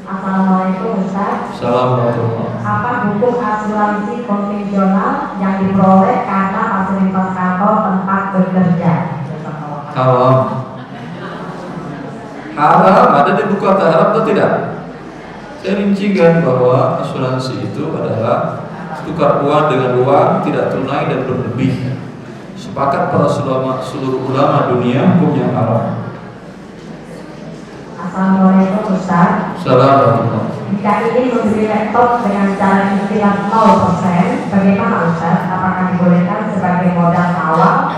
Assalamualaikum Ustaz. Assalamualaikum. Apa hukum asuransi konvensional yang diperoleh karena fasilitas kantor tempat bekerja? Haram. Haram ada di buku harta haram atau tidak? Saya rincikan bahwa asuransi itu adalah tukar uang dengan uang tidak tunai dan berlebih. Sepakat para seluruh ulama dunia hukumnya haram. Assalamualaikum Ustaz. Assalamualaikum. Jika ingin membeli laptop dengan cara cicilan 0%, bagaimana Ustaz? Apakah dibolehkan sebagai modal awal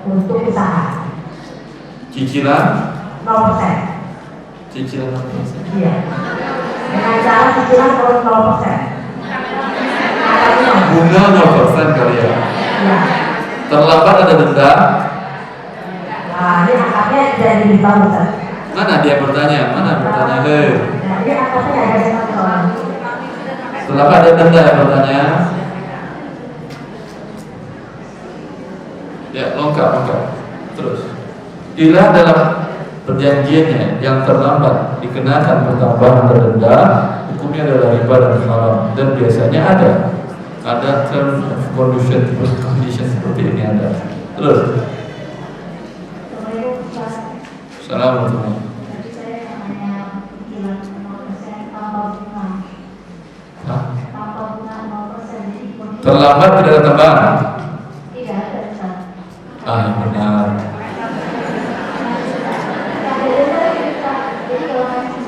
untuk usaha? Cicilan 0%. Cicilan apa? Iya. Dengan cara cicilan 0%. Bunga 0% kali ya. Iya. Terlambat ada denda. Nah, ini angkatnya jadi digital Ustaz. Mana dia bertanya? Mana bertanya? Nah, ini angkatnya ada satu orang. Terlambat ada denda yang bertanya. Ya, lengkap. Terus, bila dalam perjanjiannya yang terlambat dikenakan pertambahan atau denda, hukumnya adalah riba dan haram. Dan biasanya ada term of condition seperti ini ada. Terus, Assalamualaikum. Terlambat tidak ada tambahan. Tidak ada Ustaz. Benar.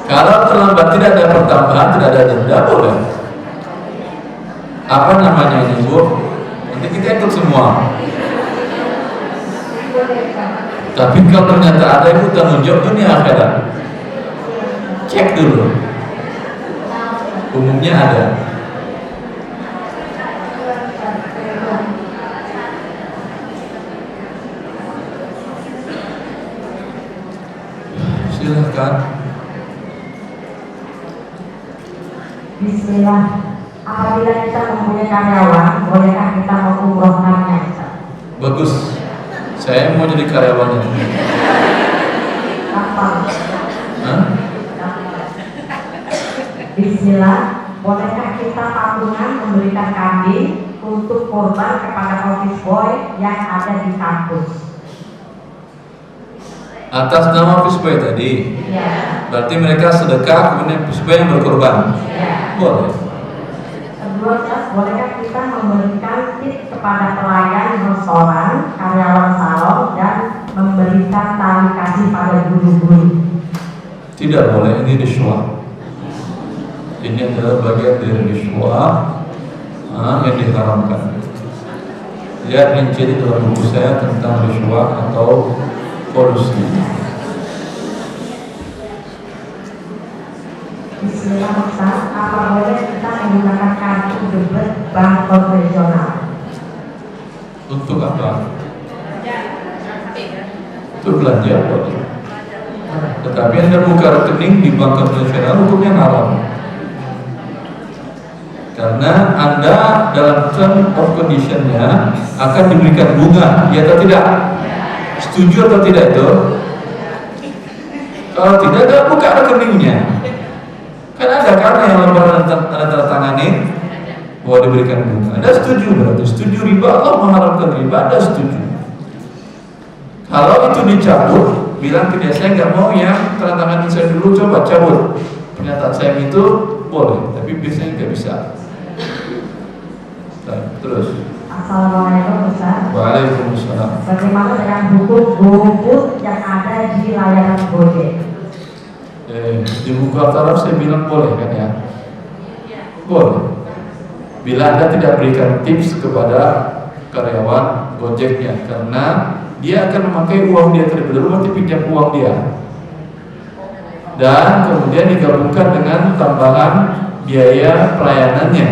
Kalau terlambat tidak ada pertambahan, tidak ada denda, boleh. Apa namanya ini, Bu? Nanti kita ikut semua. Tapi kalau ternyata ada yang tanggung jawab dunia akhirat, cek dulu. Umumnya ada. Silahkan. Bismillah. Apabila kita mempunyai karyawan, bolehkah kita mengumrohkannya? Bagus. Saya mau jadi karyawannya. Apa? Hah? Bismillah. Bolehkah kita patungan memberikan kambing untuk korban kepada office boy yang ada di kampus? Atas nama office boy tadi. Ya. Berarti mereka sedekah, kemudian office boy yang berkorban. Ya. Boleh. Kedua, bolehkah kita memberikan tip kepada pelayan restoran, karyawan salon, dan memberikan tali kasih pada guru-guru? Tidak boleh, ini riswah. Ini adalah bagian dari riswah yang diharamkan. Lihat rinci di dalam buku saya tentang riswah atau kolusi. Bismillah Ustaz, apa boleh kita menggunakan kartu debit bank konvensional? Untuk apa? Untuk belanja boleh. Tetapi Anda buka rekening di bank konvensional, hukumnya haram. Karena Anda dalam term of condition-nya akan diberikan bunga, ya atau tidak? Setuju atau tidak itu? Kalau tidak, Anda buka rekeningnya. Kan ada karena yang lembaran Anda tangani bahwa diberikan bunga. Anda setuju berarti? Setuju riba, Allah mengharamkan riba, Anda setuju. Kalau itu dicabut, bilang ke dia, saya nggak mau yang tanda tangan saya dulu, coba cabut. Pernyataan saya itu boleh, tapi biasanya nggak bisa. Terus. Assalamualaikum Ustaz. Waalaikumsalam. Bagaimana dengan hukum GoFood yang ada di layanan Gojek? Di buku Al-Taraf saya bilang boleh kan ya? Boleh. Bila Anda tidak berikan tips kepada karyawan Gojeknya, karena dia akan memakai uang dia terlebih dahulu, nanti pinjam uang dia, dan kemudian digabungkan dengan tambahan biaya pelayanannya,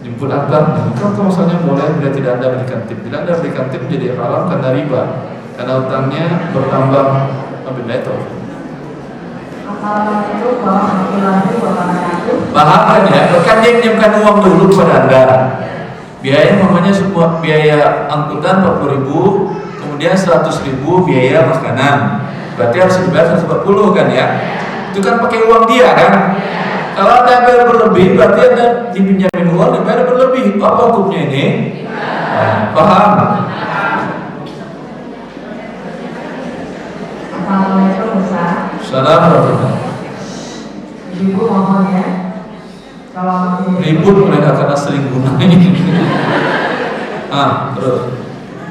jemput antar. Kalau misalnya boleh, bila tidak Anda berikan tip, bila Anda berikan tip jadi haram karena riba, karena utangnya bertambah lebih neto. Assalamualaikum warahmatullahi wabarakatuh. Paham kan ya? Kan dia pinjamkan uang dulu kepada Anda. Biaya namanya semua biaya angkutan 40.000, kemudian 100.000 biaya makanan. Berarti harus dibayar 140 kan ya? Itu kan pakai uang dia kan? Kalau Anda bayar berlebih, berarti Anda dipinjamin uang dibayar berlebih. Apa hukumnya ini? Paham? Assalamualaikum Ustaz. Assalamualaikum. Ibu mohon ya, kalau masih Ribut mereka karena sering gunain. Terus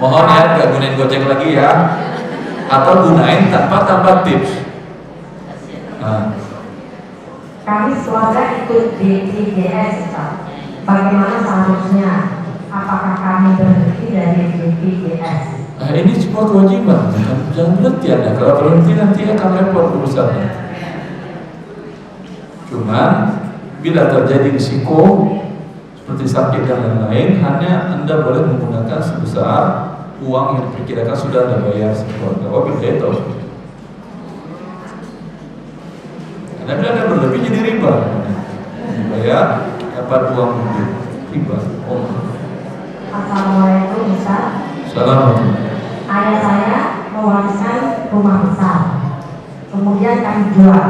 mohon ya nggak gunain Gojek lagi ya, atau gunain tanpa tips. kami keluarga ikut di BPJS, Ustaz. Bagaimana seharusnya? Apakah kami berhenti dari BPJS? Ini semua kewajiban. Jangan berhenti Anda. Kalau berhenti nanti akan repot urusannya. Cuman bila terjadi risiko seperti sakit dan lain-lain, hanya Anda boleh menggunakan sebesar uang yang diperkirakan sudah Anda bayar sekeluarga. Wabil tahu. Karena bila Anda berlebih jadi riba. Dibayar dapat uang lebih riba. Assalamualaikum Ustaz. Assalamualaikum. Ayah saya mewariskan rumah besar, kemudian kami jual.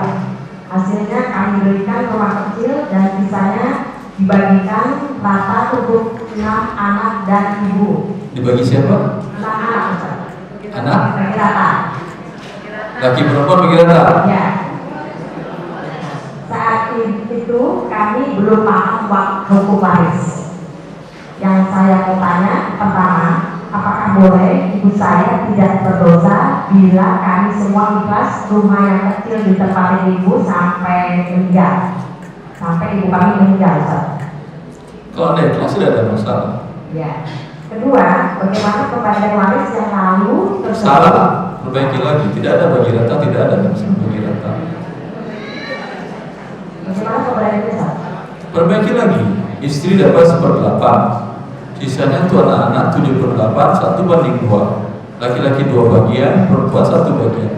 Hasilnya kami berikan rumah kecil dan sisanya dibagikan rata untuk 6 anak dan ibu. Dibagi siapa? 6 anak Ustaz. Anak? Bagi rata. Laki perempuan bagi rata? Ya. Saat itu kami belum paham hukum waris. Yang saya mau tanya, pertama, apakah boleh ibu saya tidak berdosa bila kami semua ikhlas rumah yang kecil ditempati ibu sampai meninggal, sampai ibu kami meninggal, Ustaz? Kalau ada ikhlas tidak ada masalah. Ya. Kedua, bagaimana pembagian waris yang lalu tersebut? Salah, perbaiki lagi. Tidak ada bagi rata, tidak ada bagi rata. Bagaimana pembagian waris? Perbaiki lagi. Istri dapat 1/8. Sisanya itu anak-anak 7/8, 1/2. Laki-laki 2 bagian, perempuan 1 bagian.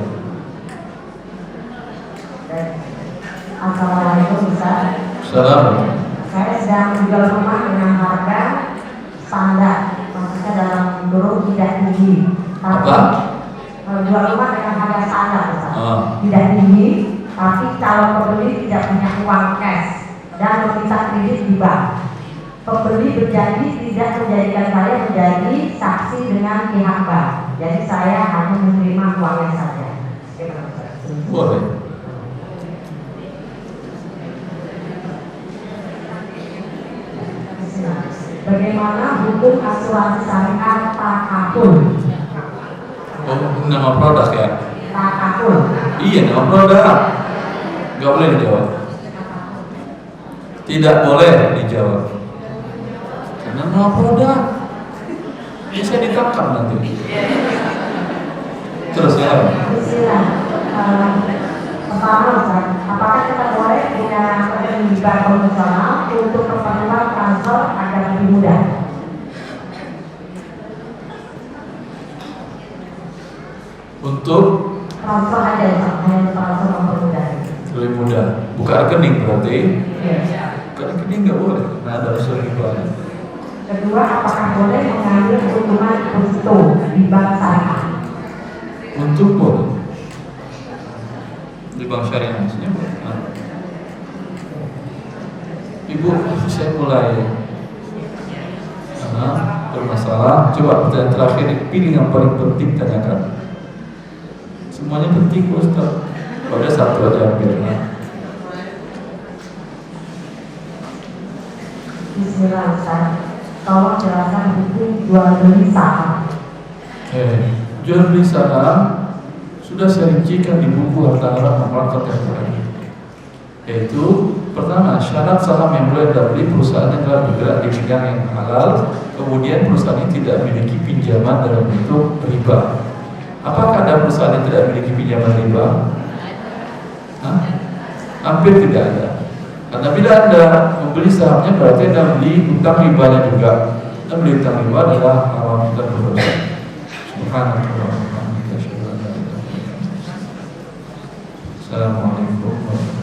Assalamualaikum Ustaz. Assalamualaikum. Saya sedang menjual rumah dengan harga standar, maksudnya dalam kurung tidak tinggi. Apa? Menjual rumah dengan harga standar, Ustaz. Tidak tinggi, tapi calon pembeli tidak punya uang cash dan meminta kredit di bank. Pembeli berjanji tidak menjadikan saya menjadi saksi dengan pihak bank. Jadi saya hanya menerima uangnya saja. Boleh. Bagaimana hukum asuransi syariah takaful? Nama produk ya? Takaful. Iya, nama produk. Gak boleh dijawab. Tidak boleh dijawab. Karena nama produk bisa ditangkap nanti. Terus ya. Bismillah. Pertama Ustaz, apakah kita boleh punya bank konvensional untuk keperluan transfer agar lebih mudah? Untuk Transfer aja Ustaz, hanya transfer mempermudah. lebih mudah. Buka rekening berarti. Iya. Buka rekening nggak boleh. Nah, ada usul riba. Kedua, apakah boleh mengambil keuntungan deposito di bank syariah? Untuk boleh. Di bank syariah maksudnya boleh. Ibu, saya mulai bermasalah. Coba pertanyaan terakhir, pilih yang paling penting, tanyakan. Semuanya penting, Ustaz. Kalau ada satu aja ambil. Bismillah Ustaz, tolong jelaskan hukum jual beli saham. Jual beli saham sudah saya rincikan di buku harta haram nomor kontemporer. Yaitu pertama, syarat saham yang boleh dibeli perusahaan adalah bergerak di bidang yang halal. Kemudian perusahaan ini tidak memiliki pinjaman dalam bentuk riba. Apakah ada perusahaan yang tidak memiliki pinjaman riba? Hampir tidak ada. Karena bila Anda membeli sahamnya berarti Anda beli utang ribanya juga. Anda beli utang riba adalah haram dan berdosa. Subhanallah. Assalamualaikum warahmatullahi wabarakatuh.